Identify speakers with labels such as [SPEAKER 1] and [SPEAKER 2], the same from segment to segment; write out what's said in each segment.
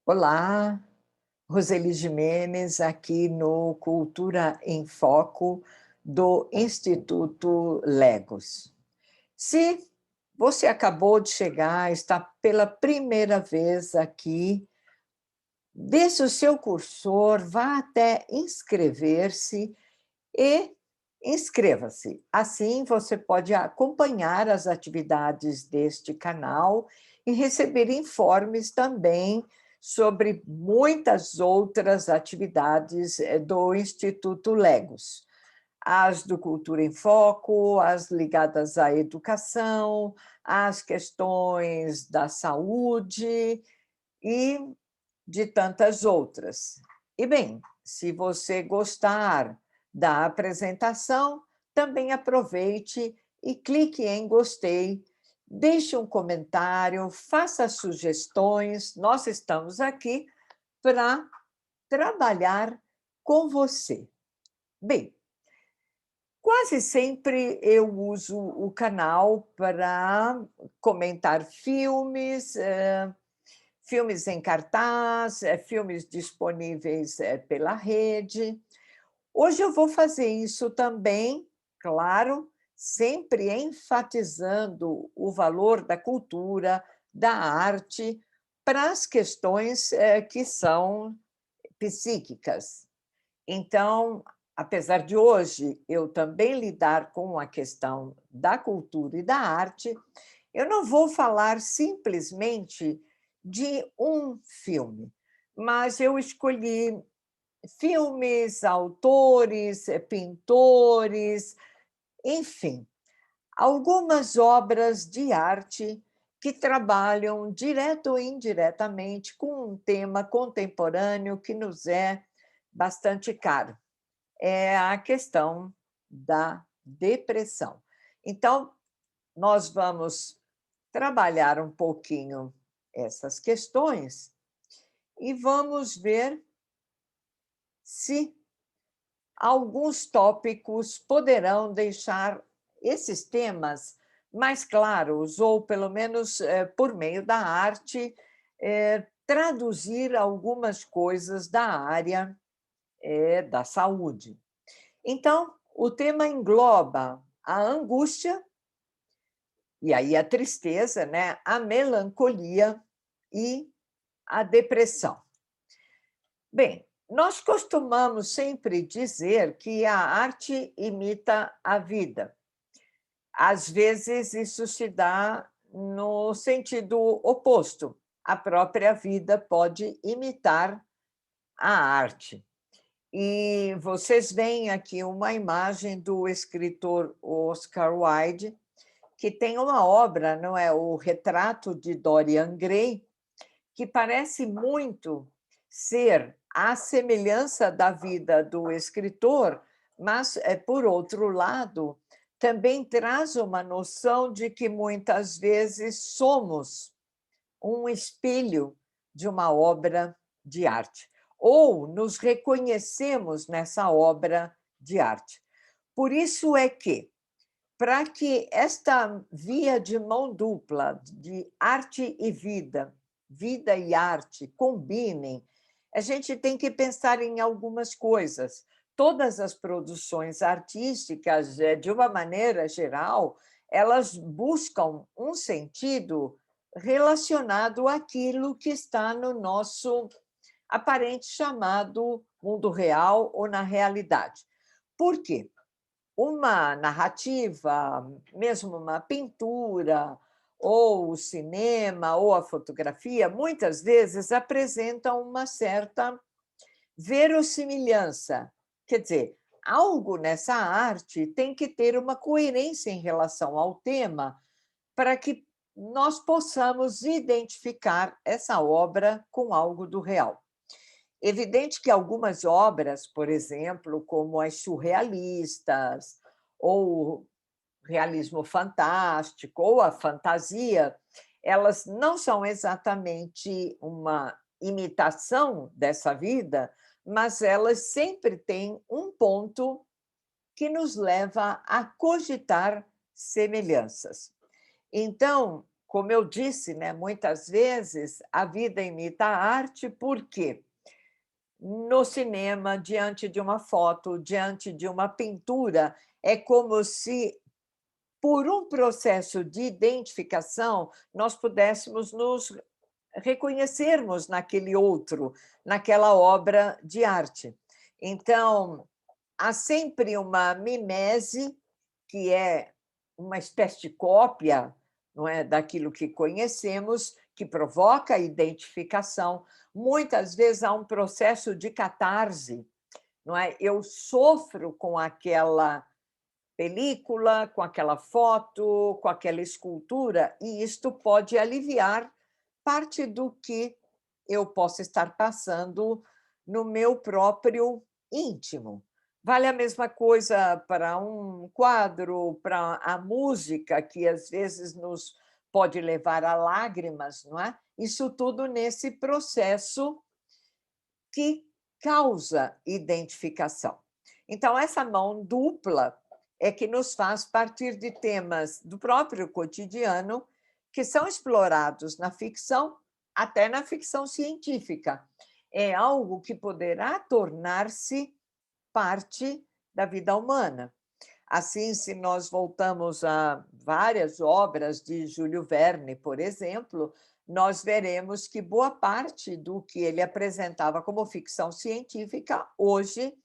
[SPEAKER 1] Olá, Roseli Gimenes, aqui no Cultura em Foco do Instituto Legos. Se você acabou de chegar, está pela primeira vez aqui, desça o seu cursor, vá até inscrever-se e inscreva-se. Assim, você pode acompanhar as atividades deste canal e receber informes também sobre muitas outras atividades do Instituto Legos. As do Cultura em Foco, as ligadas à educação, as questões da saúde e de tantas outras. E bem, se você gostar da apresentação, também aproveite e clique em gostei, deixe um comentário, faça sugestões, nós estamos aqui para trabalhar com você. Bem, quase sempre eu uso o canal para comentar filmes, filmes em cartaz, filmes disponíveis pela rede. Hoje eu vou fazer isso também, claro, sempre enfatizando o valor da cultura, da arte, para as questões que são psíquicas. Então, apesar de hoje eu também lidar com a questão da cultura e da arte, eu não vou falar simplesmente de um filme, mas eu escolhi filmes, autores, pintores, enfim, algumas obras de arte que trabalham direto ou indiretamente com um tema contemporâneo que nos é bastante caro. É a questão da depressão. Então, nós vamos trabalhar um pouquinho essas questões e vamos ver se alguns tópicos poderão deixar esses temas mais claros, ou pelo menos por meio da arte, traduzir algumas coisas da área da saúde. Então, o tema engloba a angústia, e aí a tristeza, né? A melancolia e a depressão. Bem, nós costumamos sempre dizer que a arte imita a vida. Às vezes, isso se dá no sentido oposto. A própria vida pode imitar a arte. E vocês veem aqui uma imagem do escritor Oscar Wilde, que tem uma obra, não é, o Retrato de Dorian Gray, que parece muito ser a semelhança da vida do escritor, mas, por outro lado, também traz uma noção de que muitas vezes somos um espelho de uma obra de arte, ou nos reconhecemos nessa obra de arte. Por isso é que, para que esta via de mão dupla de arte e vida, vida e arte, combinem, a gente tem que pensar em algumas coisas. Todas as produções artísticas, de uma maneira geral, elas buscam um sentido relacionado àquilo que está no nosso aparente chamado mundo real ou na realidade. Por quê? Uma narrativa, mesmo uma pintura, ou o cinema, ou a fotografia, muitas vezes apresentam uma certa verossimilhança. Quer dizer, algo nessa arte tem que ter uma coerência em relação ao tema para que nós possamos identificar essa obra com algo do real. Evidente que algumas obras, por exemplo, como as surrealistas, ou o realismo fantástico, ou a fantasia, elas não são exatamente uma imitação dessa vida, mas elas sempre têm um ponto que nos leva a cogitar semelhanças. Então, como eu disse, né, muitas vezes a vida imita a arte, por quê? No cinema, diante de uma foto, diante de uma pintura, é como se, por um processo de identificação, nós pudéssemos nos reconhecermos naquele outro, naquela obra de arte. Então, há sempre uma mimese, que é uma espécie de cópia, não é, daquilo que conhecemos, que provoca a identificação. Muitas vezes há um processo de catarse, não é? Eu sofro com aquela película, com aquela foto, com aquela escultura, e isto pode aliviar parte do que eu posso estar passando no meu próprio íntimo. Vale a mesma coisa para um quadro, para a música, que às vezes nos pode levar a lágrimas, não é? Isso tudo nesse processo que causa identificação. Então, essa mão dupla é que nos faz partir de temas do próprio cotidiano que são explorados na ficção, até na ficção científica. É algo que poderá tornar-se parte da vida humana. Assim, se nós voltamos a várias obras de Júlio Verne, por exemplo, nós veremos que boa parte do que ele apresentava como ficção científica, hoje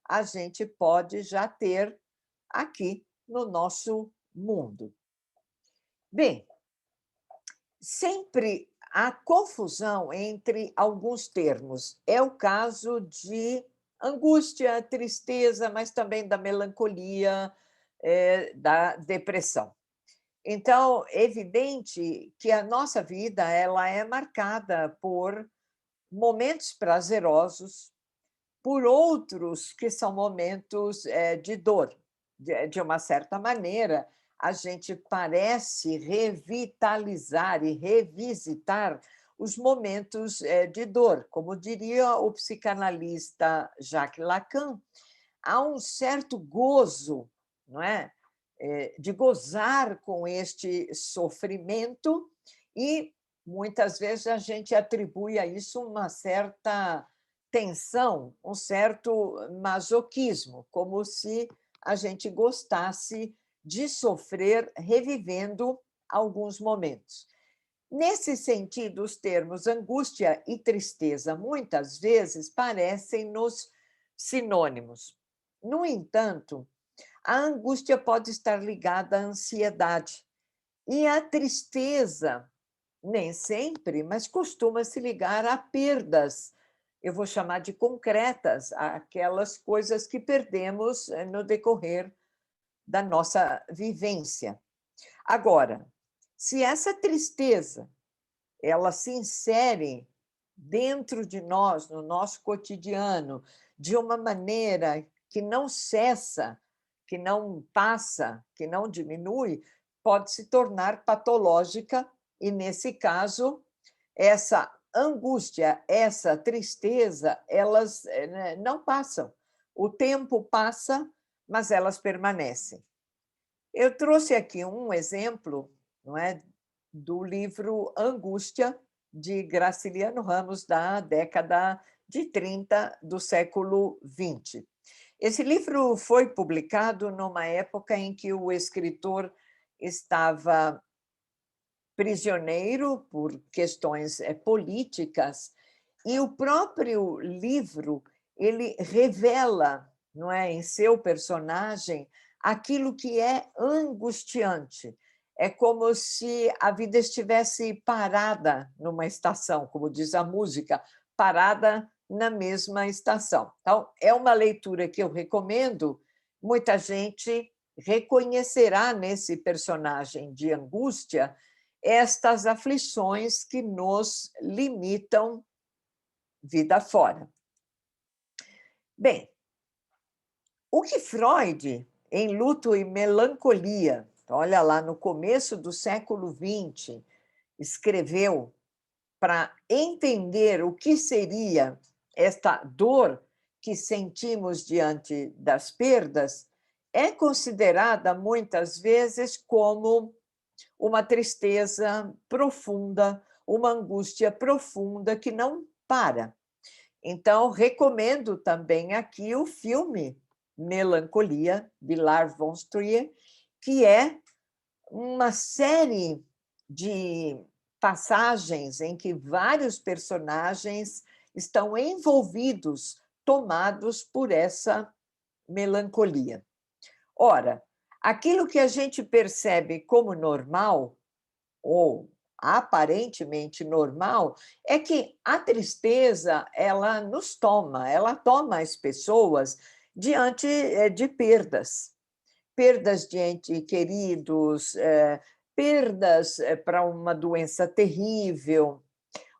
[SPEAKER 1] a gente pode já ter aqui no nosso mundo. Bem, sempre há confusão entre alguns termos. É o caso de angústia, tristeza, mas também da melancolia, da depressão. Então, é evidente que a nossa vida ela é marcada por momentos prazerosos, por outros que são momentos de dor. De uma certa maneira, a gente parece revitalizar e revisitar os momentos de dor. Como diria o psicanalista Jacques Lacan, há um certo gozo, não é? De gozar com este sofrimento e muitas vezes a gente atribui a isso uma certa tensão, um certo masoquismo, como se a gente gostasse de sofrer revivendo alguns momentos. Nesse sentido, os termos angústia e tristeza muitas vezes parecem-nos sinônimos. No entanto, a angústia pode estar ligada à ansiedade e a tristeza, nem sempre, mas costuma se ligar a perdas. Eu vou chamar de concretas, aquelas coisas que perdemos no decorrer da nossa vivência. Agora, se essa tristeza ela se insere dentro de nós, no nosso cotidiano, de uma maneira que não cessa, que não passa, que não diminui, pode se tornar patológica e, nesse caso, essa angústia, essa tristeza, elas não passam. O tempo passa, mas elas permanecem. Eu trouxe aqui um exemplo, não é, do livro Angústia, de Graciliano Ramos, da década de 30 do século XX. Esse livro foi publicado numa época em que o escritor estava prisioneiro por questões políticas, e o próprio livro ele revela, não é, em seu personagem, aquilo que é angustiante. É como se a vida estivesse parada numa estação, como diz a música, parada na mesma estação. Então, é uma leitura que eu recomendo. Muita gente reconhecerá nesse personagem de angústia estas aflições que nos limitam vida fora. Bem, o que Freud, em Luto e Melancolia, olha lá, no começo do século XX, escreveu para entender o que seria esta dor que sentimos diante das perdas, é considerada muitas vezes como uma tristeza profunda, uma angústia profunda que não para. Então, recomendo também aqui o filme Melancolia, de Lars von Trier, que é uma série de passagens em que vários personagens estão envolvidos, tomados por essa melancolia. Ora, aquilo que a gente percebe como normal, ou aparentemente normal, é que a tristeza, ela toma as pessoas diante de perdas. Perdas de entes queridos, perdas para uma doença terrível,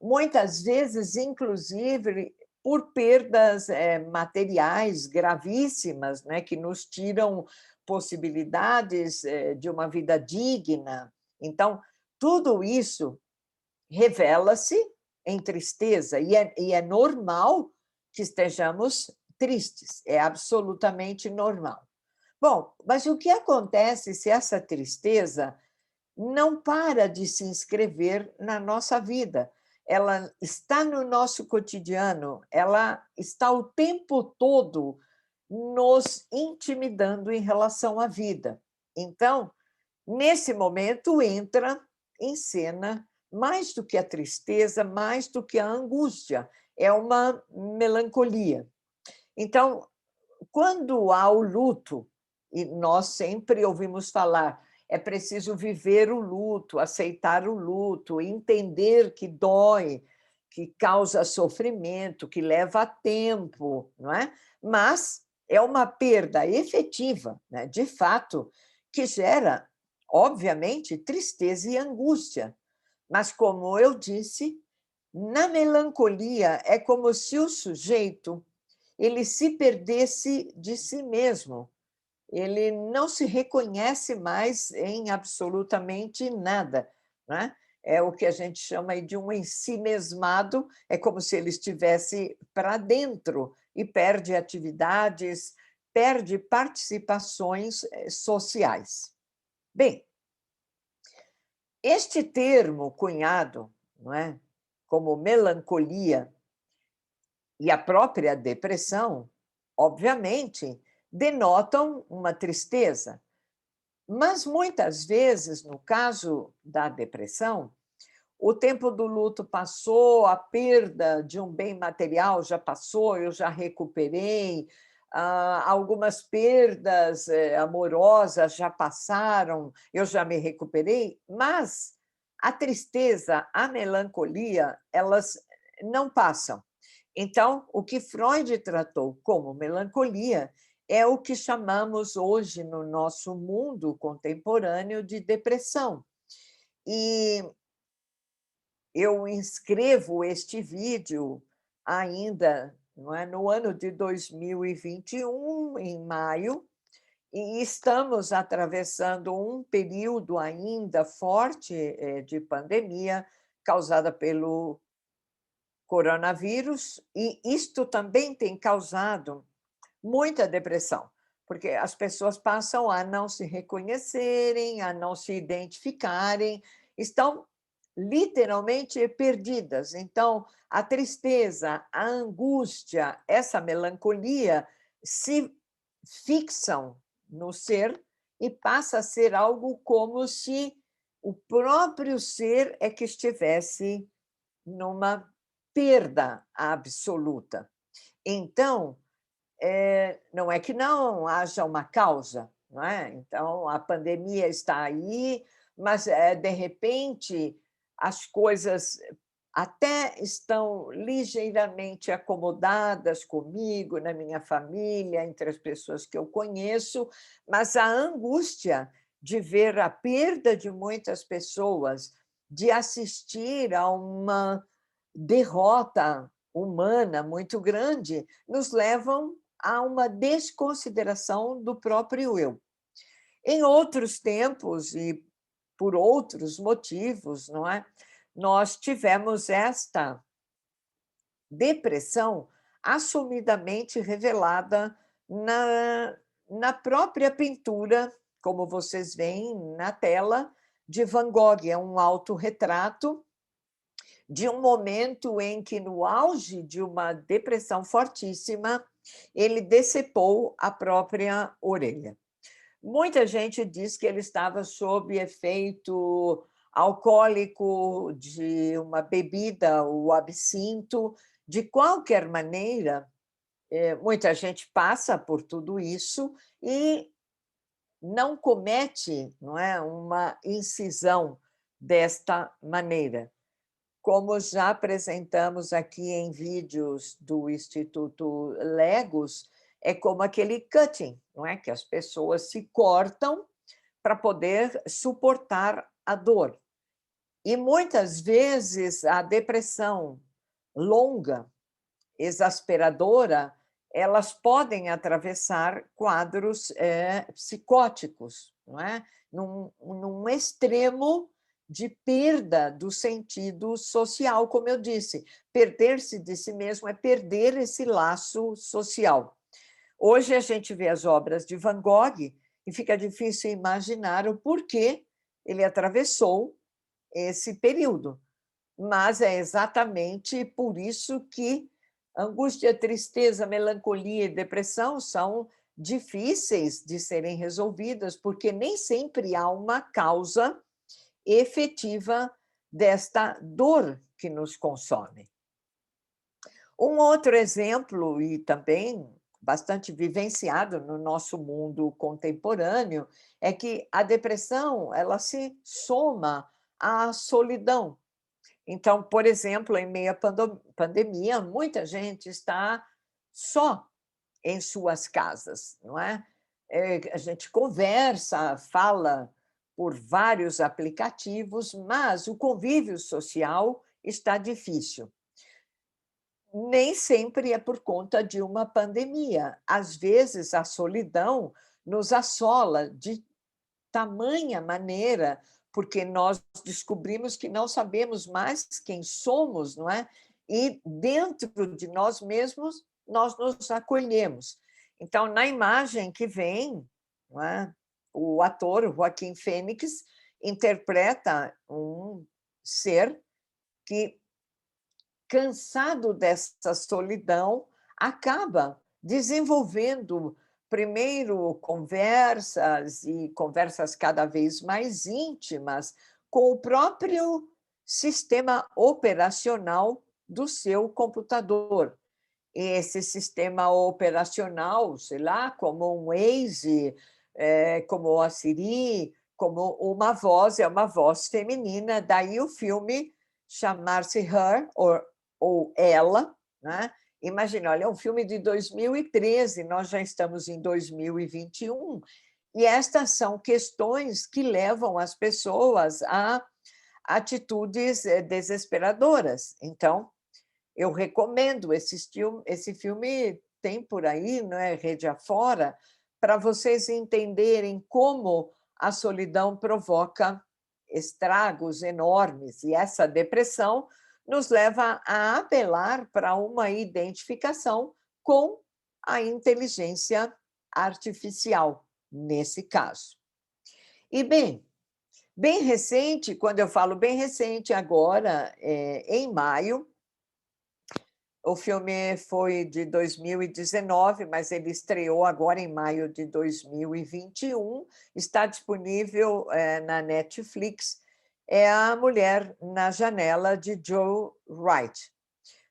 [SPEAKER 1] muitas vezes, inclusive, por perdas materiais gravíssimas, né, que nos tiram possibilidades de uma vida digna. Então, tudo isso revela-se em tristeza, e é normal que estejamos tristes, é absolutamente normal. Bom, mas o que acontece se essa tristeza não para de se inscrever na nossa vida? Ela está no nosso cotidiano, ela está o tempo todo nos intimidando em relação à vida. Então, nesse momento, entra em cena, mais do que a tristeza, mais do que a angústia, é uma melancolia. Então, quando há o luto, e nós sempre ouvimos falar, é preciso viver o luto, aceitar o luto, entender que dói, que causa sofrimento, que leva tempo, não é? Mas é uma perda efetiva, né? De fato, que gera, obviamente, tristeza e angústia. Mas, como eu disse, na melancolia é como se o sujeito ele se perdesse de si mesmo. Ele não se reconhece mais em absolutamente nada, né? É o que a gente chama de um ensimesmado, é como se ele estivesse para dentro e perde atividades, perde participações sociais. Bem, este termo cunhado, não é, como melancolia, e a própria depressão, obviamente, denotam uma tristeza. Mas muitas vezes, no caso da depressão, o tempo do luto passou, a perda de um bem material já passou, eu já recuperei, algumas perdas amorosas já passaram, eu já me recuperei, mas a tristeza, a melancolia, elas não passam. Então, o que Freud tratou como melancolia é o que chamamos hoje no nosso mundo contemporâneo de depressão. E eu inscrevo este vídeo ainda, não é, no ano de 2021, em maio, e estamos atravessando um período ainda forte de pandemia causada pelo coronavírus, e isto também tem causado muita depressão, porque as pessoas passam a não se reconhecerem, a não se identificarem, estão literalmente perdidas. Então, a tristeza, a angústia, essa melancolia se fixam no ser e passa a ser algo como se o próprio ser é que estivesse numa perda absoluta. Então, não é que não haja uma causa, não é? Então, a pandemia está aí, mas, de repente, as coisas até estão ligeiramente acomodadas comigo, na minha família, entre as pessoas que eu conheço, mas a angústia de ver a perda de muitas pessoas, de assistir a uma derrota humana muito grande, nos levam a uma desconsideração do próprio eu. Em outros tempos e por outros motivos, não é? Nós tivemos esta depressão assumidamente revelada na própria pintura, como vocês veem na tela, de Van Gogh, é um autorretrato de um momento em que, no auge de uma depressão fortíssima, ele decepou a própria orelha. Muita gente diz que ele estava sob efeito alcoólico de uma bebida, o absinto. De qualquer maneira, muita gente passa por tudo isso e não comete, não é, uma incisão desta maneira. Como já apresentamos aqui em vídeos do Instituto Legos, é como aquele cutting, não é? Que as pessoas se cortam para poder suportar a dor. E muitas vezes a depressão longa, exasperadora, elas podem atravessar quadros psicóticos, não é? Num extremo de perda do sentido social, como eu disse. Perder-se de si mesmo é perder esse laço social. Hoje a gente vê as obras de Van Gogh e fica difícil imaginar o porquê ele atravessou esse período. Mas é exatamente por isso que angústia, tristeza, melancolia e depressão são difíceis de serem resolvidas, porque nem sempre há uma causa efetiva desta dor que nos consome. Um outro exemplo, e também bastante vivenciado no nosso mundo contemporâneo, é que a depressão ela se soma à solidão. Então, por exemplo, em meio à pandemia, muita gente está só em suas casas, não é? A gente conversa, fala por vários aplicativos, mas o convívio social está difícil. Nem sempre é por conta de uma pandemia. Às vezes, a solidão nos assola de tamanha maneira, porque nós descobrimos que não sabemos mais quem somos, não é? E dentro de nós mesmos, nós nos acolhemos. Então, na imagem que vem, não é? O ator Joaquim Fênix interpreta um ser que, cansado dessa solidão, acaba desenvolvendo primeiro conversas e conversas cada vez mais íntimas com o próprio sistema operacional do seu computador. E esse sistema operacional, sei lá, como um Waze, como a Siri, como uma voz, é uma voz feminina, daí o filme chamar-se Her, ou Ela, né? Imagina, olha, é um filme de 2013, nós já estamos em 2021, e estas são questões que levam as pessoas a atitudes desesperadoras. Então, eu recomendo esse filme, tem por aí, não é, rede afora, para vocês entenderem como a solidão provoca estragos enormes, e essa depressão nos leva a apelar para uma identificação com a inteligência artificial, nesse caso. E, bem recente, quando eu falo bem recente, agora, em maio, o filme foi de 2019, mas ele estreou agora em maio de 2021, está disponível na Netflix, é A Mulher na Janela, de Joe Wright.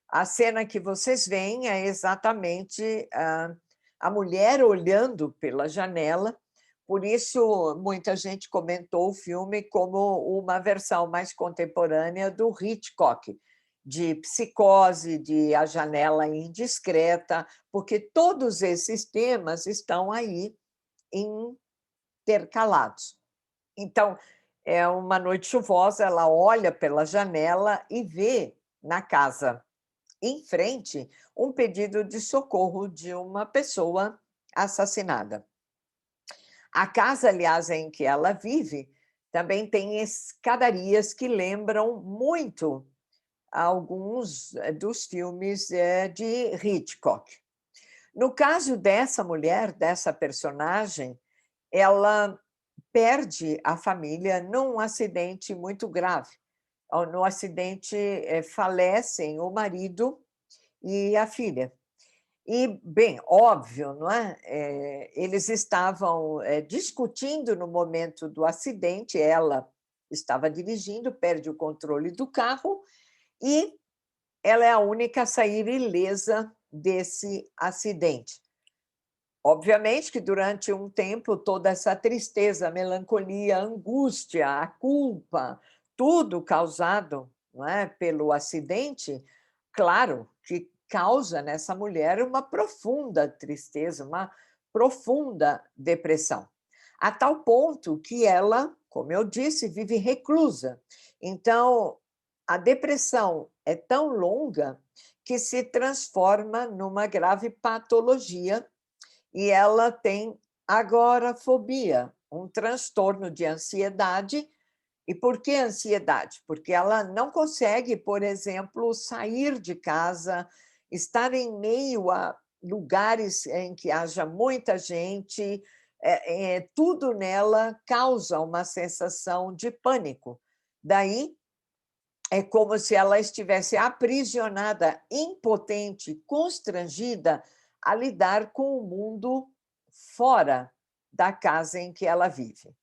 [SPEAKER 1] A cena que vocês veem é exatamente a mulher olhando pela janela, por isso muita gente comentou o filme como uma versão mais contemporânea do Hitchcock, de Psicose, de A Janela Indiscreta, porque todos esses temas estão aí intercalados. Então, é uma noite chuvosa, ela olha pela janela e vê na casa em frente um pedido de socorro de uma pessoa assassinada. A casa, aliás, em que ela vive, também tem escadarias que lembram muito alguns dos filmes de Hitchcock. No caso dessa mulher, dessa personagem, ela perde a família num acidente muito grave. No acidente, falecem o marido e a filha. E, bem, óbvio, não é? Eles estavam discutindo no momento do acidente, ela estava dirigindo, perde o controle do carro e ela é a única a sair ilesa desse acidente. Obviamente que durante um tempo toda essa tristeza, a melancolia, a angústia, a culpa, tudo causado, não é, pelo acidente, claro que causa nessa mulher uma profunda tristeza, uma profunda depressão, a tal ponto que ela, como eu disse, vive reclusa. Então, a depressão é tão longa que se transforma numa grave patologia e ela tem agorafobia, um transtorno de ansiedade. E por que ansiedade? Porque ela não consegue, por exemplo, sair de casa, estar em meio a lugares em que haja muita gente, tudo nela causa uma sensação de pânico. Daí é como se ela estivesse aprisionada, impotente, constrangida a lidar com o mundo fora da casa em que ela vive.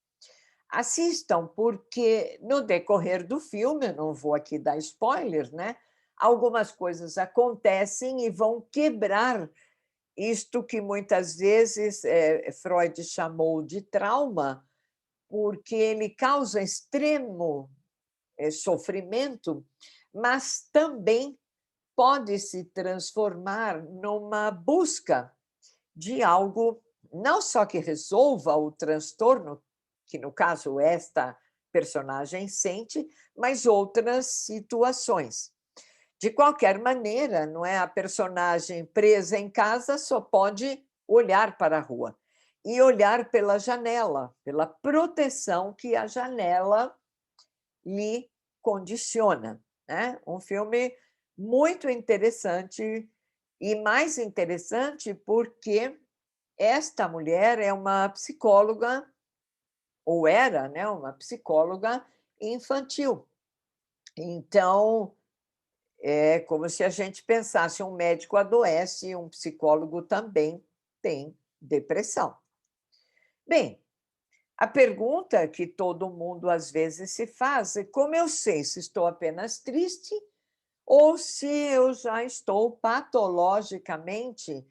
[SPEAKER 1] Assistam, porque no decorrer do filme, eu não vou aqui dar spoiler, né? Algumas coisas acontecem e vão quebrar isto que muitas vezes Freud chamou de trauma, porque ele causa extremo sofrimento, mas também pode se transformar numa busca de algo não só que resolva o transtorno, que no caso esta personagem sente, mas outras situações. De qualquer maneira, não é, a personagem presa em casa só pode olhar para a rua e olhar pela janela, pela proteção que a janela lhe condiciona, né? Um filme muito interessante e mais interessante porque esta mulher é uma psicóloga, ou era, né, uma psicóloga infantil. Então, é como se a gente pensasse: um médico adoece, um psicólogo também tem depressão. Bem, a pergunta que todo mundo às vezes se faz é: como eu sei se estou apenas triste ou se eu já estou patologicamente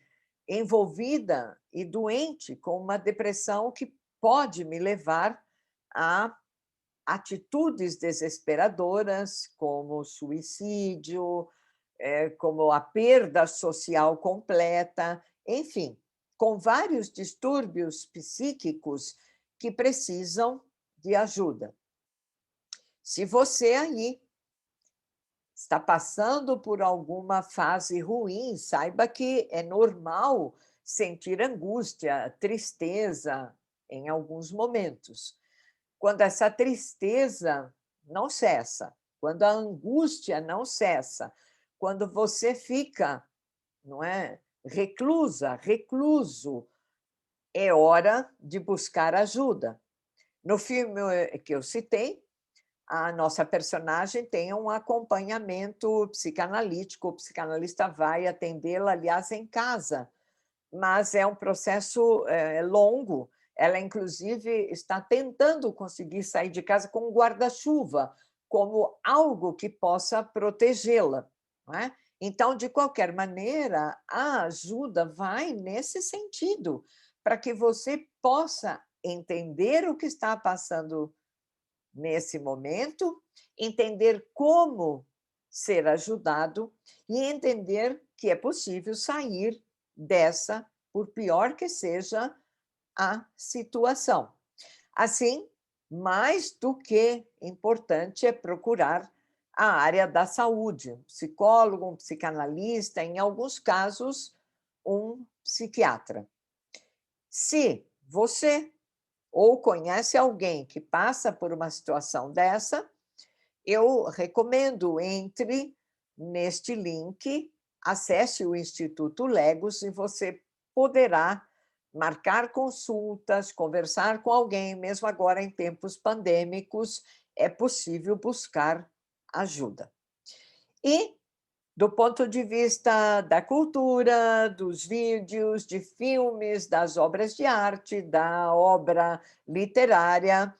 [SPEAKER 1] envolvida e doente com uma depressão que pode me levar a atitudes desesperadoras, como suicídio, como a perda social completa, enfim, com vários distúrbios psíquicos que precisam de ajuda. Se você aí está passando por alguma fase ruim, saiba que é normal sentir angústia, tristeza em alguns momentos. Quando essa tristeza não cessa, quando a angústia não cessa, quando você fica, não é, reclusa, recluso, é hora de buscar ajuda. No filme que eu citei, a nossa personagem tem um acompanhamento psicanalítico, o psicanalista vai atendê-la, aliás, em casa, mas é um processo longo. Ela, inclusive, está tentando conseguir sair de casa com um guarda-chuva, como algo que possa protegê-la, não é? Então, de qualquer maneira, a ajuda vai nesse sentido, para que você possa entender o que está passando nesse momento, entender como ser ajudado e entender que é possível sair dessa, por pior que seja a situação. Assim, mais do que importante é procurar a área da saúde, um psicólogo, um psicanalista, em alguns casos, um psiquiatra. Se você ou conhece alguém que passa por uma situação dessa, eu recomendo entre neste link, acesse o Instituto Legos e você poderá marcar consultas, conversar com alguém, mesmo agora em tempos pandêmicos, é possível buscar ajuda. E, do ponto de vista da cultura, dos vídeos, de filmes, das obras de arte, da obra literária,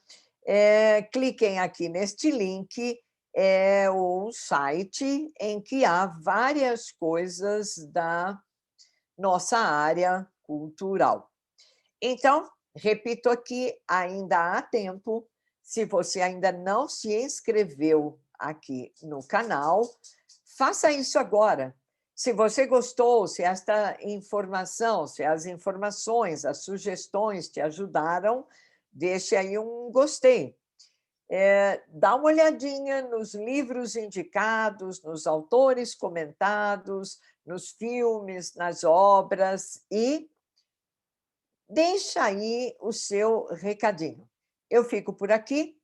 [SPEAKER 1] cliquem aqui neste link, é um site em que há várias coisas da nossa área cultural. Então, repito aqui, ainda há tempo. Se você ainda não se inscreveu aqui no canal, faça isso agora. Se você gostou, se esta informação, se as informações, as sugestões te ajudaram, deixe aí um gostei. Dá uma olhadinha nos livros indicados, nos autores comentados, nos filmes, nas obras e deixa aí o seu recadinho. Eu fico por aqui,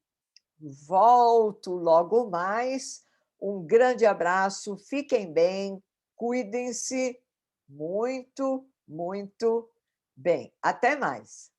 [SPEAKER 1] volto logo mais. Um grande abraço, fiquem bem, cuidem-se muito, muito bem. Até mais.